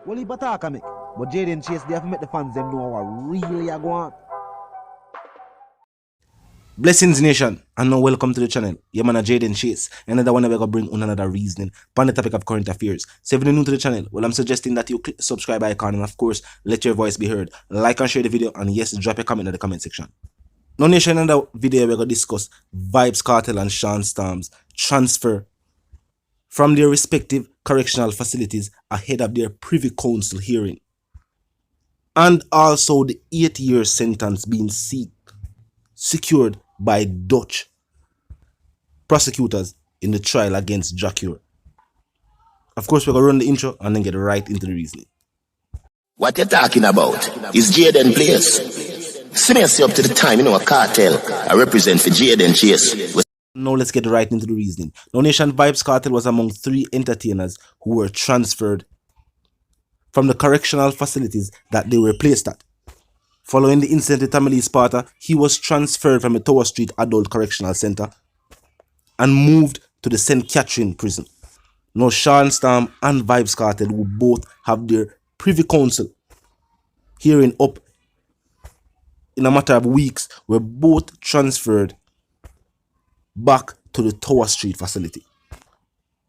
Well, he bataka make. But Jaden Chase, they have to make the fans them know what really are going on. Blessings Nation, and now welcome to the channel. Yeah man, Jaden Chase. Another one we're gonna bring on another reasoning on the topic of current affairs. So if you're new to the channel, well I'm suggesting that you click the subscribe icon and of course let your voice be heard. Like and share the video, and yes, drop a comment in the comment section. Now Nation, in the video we're gonna discuss Vybz Kartel and Sean Storm's transfer from their respective correctional facilities ahead of their Privy Council hearing. And also the 8-year sentence being secured by Dutch prosecutors in the trial against JahCure. Of course, we're going to run the intro and then get right into the reasoning. What you're talking about is Jaden Place. See me up to the time, a cartel. I represent for Jaden Chase. Now let's get right into the reasoning. Now Nation, Vybz Kartel was among 3 entertainers who were transferred from the correctional facilities that they were placed at. Following the incident with Tamale Sparta, he was transferred from the Tower Street Adult Correctional Center and moved to the St. Catherine prison. Now Sean Storm and Vybz Kartel, who both have their Privy Council hearing up in a matter of weeks, were both transferred back to the Tower Street facility.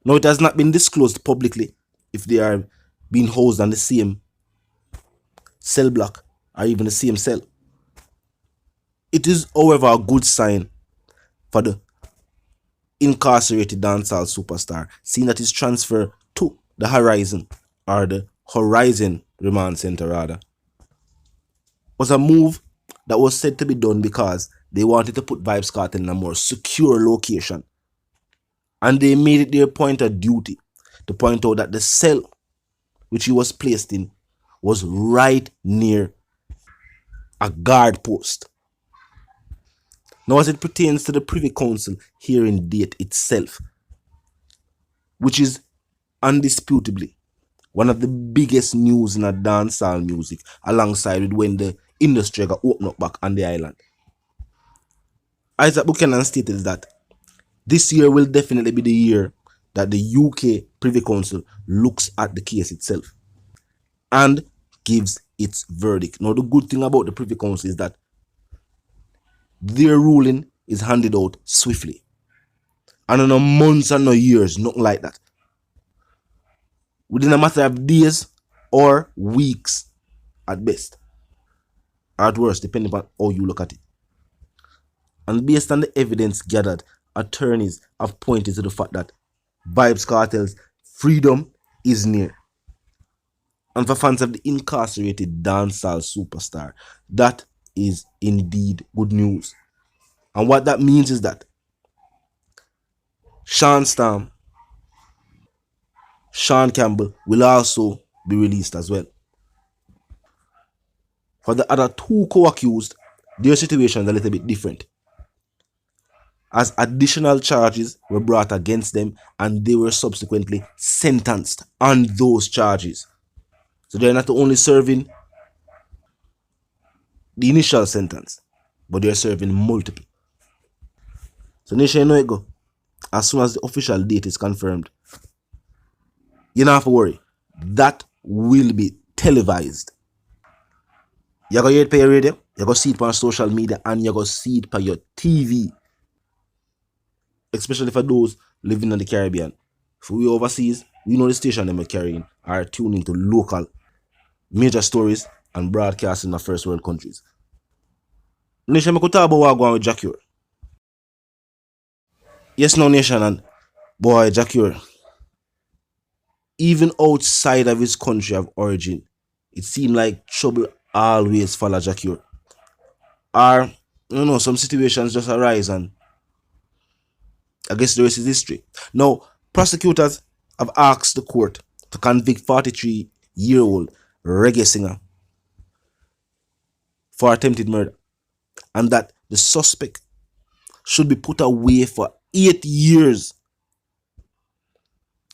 Now it has not been disclosed publicly if they are being housed on the same cell block or even the same cell. It is, however, a good sign for the incarcerated dancehall superstar, seeing that his transfer to the Horizon, or the Horizon Remand Center rather, was a move that was said to be done because they wanted to put Vybz Kartel in a more secure location. And they made it their point of duty to point out that the cell which he was placed in was right near a guard post. Now as it pertains to the Privy Council hearing date itself, which is undisputably one of the biggest news in a dancehall music, alongside with when the industry got opened up back on the island. Isaac Buchanan stated that this year will definitely be the year that the UK Privy Council looks at the case itself and gives its verdict. Now the good thing about the Privy Council is that their ruling is handed out swiftly, and in no months and no years, nothing like that. Within a matter of days or weeks at best, or at worst, depending on how you look at it. And based on the evidence gathered, attorneys have pointed to the fact that Vybz Kartel's freedom is near. And for fans of the incarcerated dancehall superstar, that is indeed good news. And what that means is that Sean Storm, Sean Campbell will also be released as well. For the other 2 co-accused, their situation is a little bit different, as additional charges were brought against them and they were subsequently sentenced on those charges. So they're not only serving the initial sentence, but they're serving multiple. So Nation, you know it go. As soon as the official date is confirmed, you don't have to worry. That will be televised. You're going to hear it on your radio, you're going to see it on social media, and you're going to see it on your TV. Especially for those living in the Caribbean. For we overseas, we know the station them are carrying are tuning to local major stories and broadcasting in the first world countries. Nation, I could talk about what going with JahCure. Yes, no Nation, and boy, JahCure, even outside of his country of origin, it seemed like trouble always follow JahCure. Or, some situations just arise and I guess the rest is history. Now, prosecutors have asked the court to convict 43-year-old reggae singer for attempted murder, and that the suspect should be put away for 8 years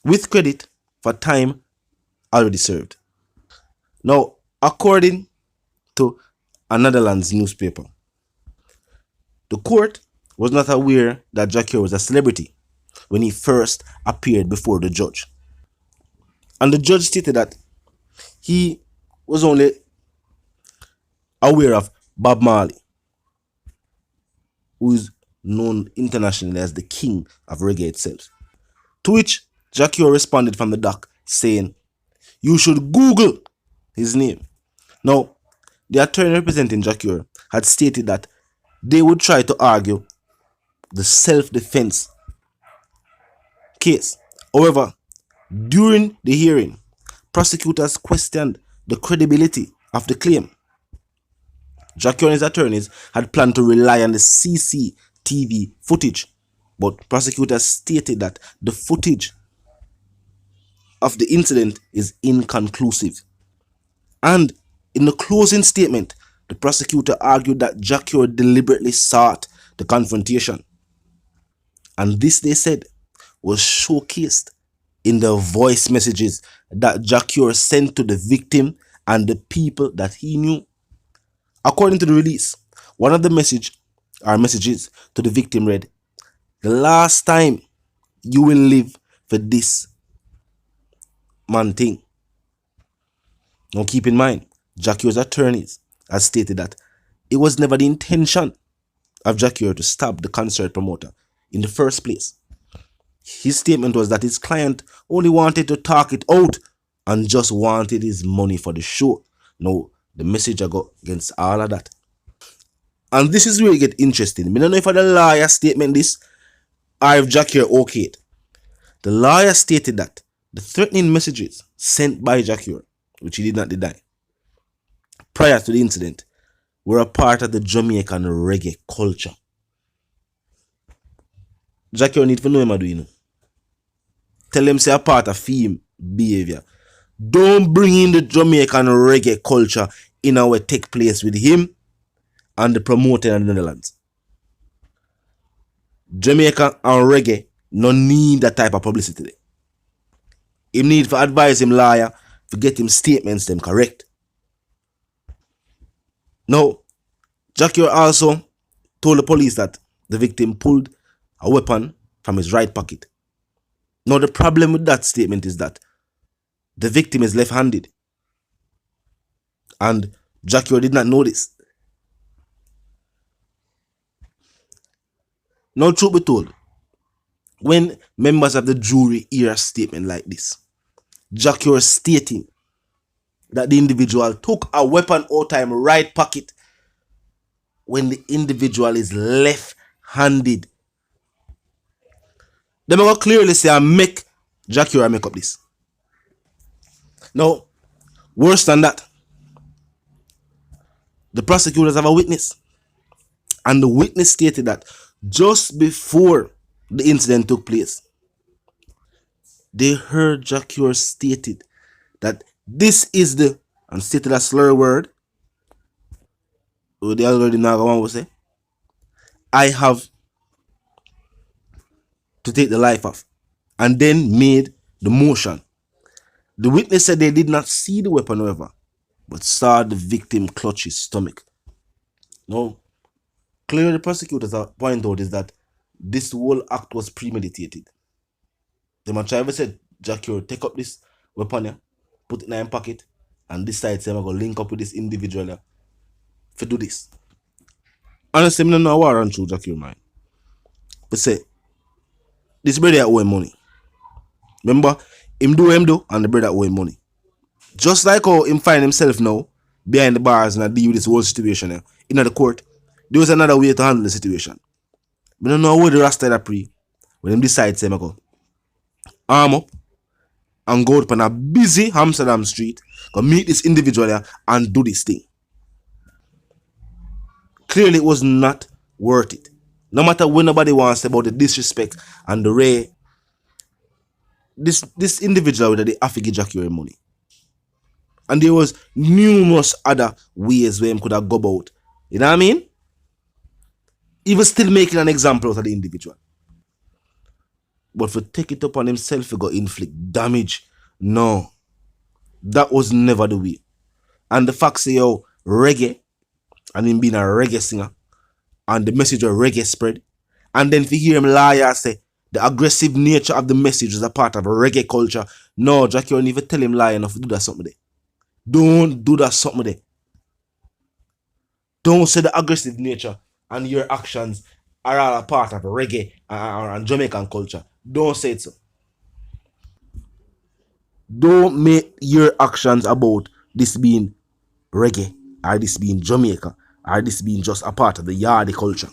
with credit for time already served. Now, according to a Netherlands newspaper, the court was not aware that JahCure was a celebrity when he first appeared before the judge. And the judge stated that he was only aware of Bob Marley, who is known internationally as the king of reggae itself. To which JahCure responded from the dock saying, "You should Google his name." Now, the attorney representing JahCure had stated that they would try to argue the self-defense case. However, during the hearing, prosecutors questioned the credibility of the claim. JahCure and his attorneys had planned to rely on the CCTV footage, but prosecutors stated that the footage of the incident is inconclusive. And in the closing statement, the prosecutor argued that JahCure deliberately sought the confrontation. And this, they said, was showcased in the voice messages that JahCure sent to the victim and the people that he knew. According to the release, one of the messages to the victim read, "The last time you will live for this man thing." Now keep in mind, JahCure's attorneys has stated that it was never the intention of JahCure to stab the concert promoter in the first place. His statement was that his client only wanted to talk it out and just wanted his money for the show. Now, the message I got against all of that. And this is where it gets interesting. I don't know if the lawyer statement this or if JahCure okayed. The lawyer stated that the threatening messages sent by JahCure, which he did not deny, prior to the incident, were a part of the Jamaican reggae culture. JahCure need to know him, you know. Tell him say a part of him behavior. Don't bring in the Jamaican reggae culture in our take place with him and the promoter in the Netherlands. Jamaica and reggae no need that type of publicity. He need to advise him lawyer to get him statements them correct. Now, JahCure also told the police that the victim pulled a weapon from his right pocket. Now, the problem with that statement is that the victim is left-handed. And JahCure did not know this. Now, truth be told, when members of the jury hear a statement like this, JahCure stating that the individual took a weapon out of his right pocket when the individual is left-handed, they will clearly say I make JahCure make up this. Now, worse than that, the prosecutors have a witness, and the witness stated that just before the incident took place, they heard JahCure stated that this is the, and stated a slur word, they already know what will say, "I have to take the life of," and then made the motion. The witness said they did not see the weapon, however, but saw the victim clutch his stomach. Now, clearly the prosecutors point out is that this whole act was premeditated. The man driver said, JahCure, take up this weapon here, put it in your pocket, and decide say I'm going to link up with this individual here to do this. Honestly, I don't know what run through JahCure mind. But say, this brother owe him money. Remember, him do, and the brother owe him money. Just like how him find himself now behind the bars and deal with this whole situation here, in the court, there was another way to handle the situation. I don't know how the Rasta that pre when him decide say I go arm up and go up on a busy Amsterdam street, go meet this individual here and do this thing. Clearly it was not worth it. No matter what nobody wants about the disrespect and the way this individual that they have to give JahCure money. And there was numerous other ways where him could have go about. You know what I mean? He was still making an example out of the individual. But for take it upon himself to go inflict damage, no. That was never the way. And the fact say, yo, reggae, and him being a reggae singer, and the message of reggae spread, and then if you hear him liar say, the aggressive nature of the message is a part of a reggae culture, no, JahCure don't even tell him lie enough to do that something there. Don't do that something there. Don't say the aggressive nature and your actions are all a part of reggae and Jamaican culture. Don't say it so. Don't make your actions about this being reggae or this being Jamaica or this being just a part of the Yardi culture.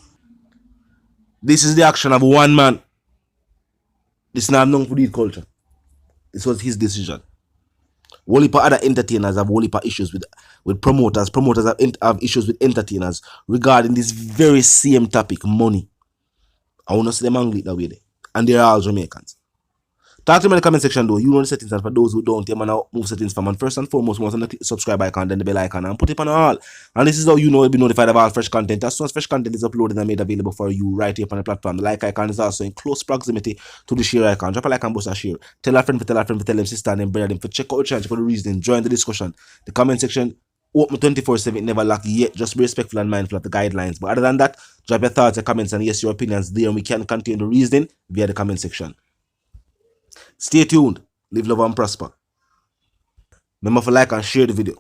This is the action of one man. This is not known for the culture. This was his decision. Whole heap of other entertainers have whole heap of issues with promoters. Promoters have issues with entertainers regarding this very same topic, money. I want to see them angry that way there. And they're all Jamaicans. Talk to me in the comment section though. You know the settings, and for those who don't, you man move settings from. And first and foremost, once on the subscribe icon, then the bell icon, and put it on all. And this is how you know you'll be notified of all fresh content. As soon as fresh content is uploaded and made available for you right here on the platform, the like icon is also in close proximity to the share icon. Drop a like and boost a share. Tell a friend, tell them sister and them brother them for check out the channel, check out the reasoning, join the discussion. The comment section open 24/7, never lack yet. Just be respectful and mindful of the guidelines. But other than that, drop your thoughts, your comments, and yes, your opinions there, and we can continue the reasoning via the comment section. Stay tuned, live, love, and prosper. Remember to like and share the video.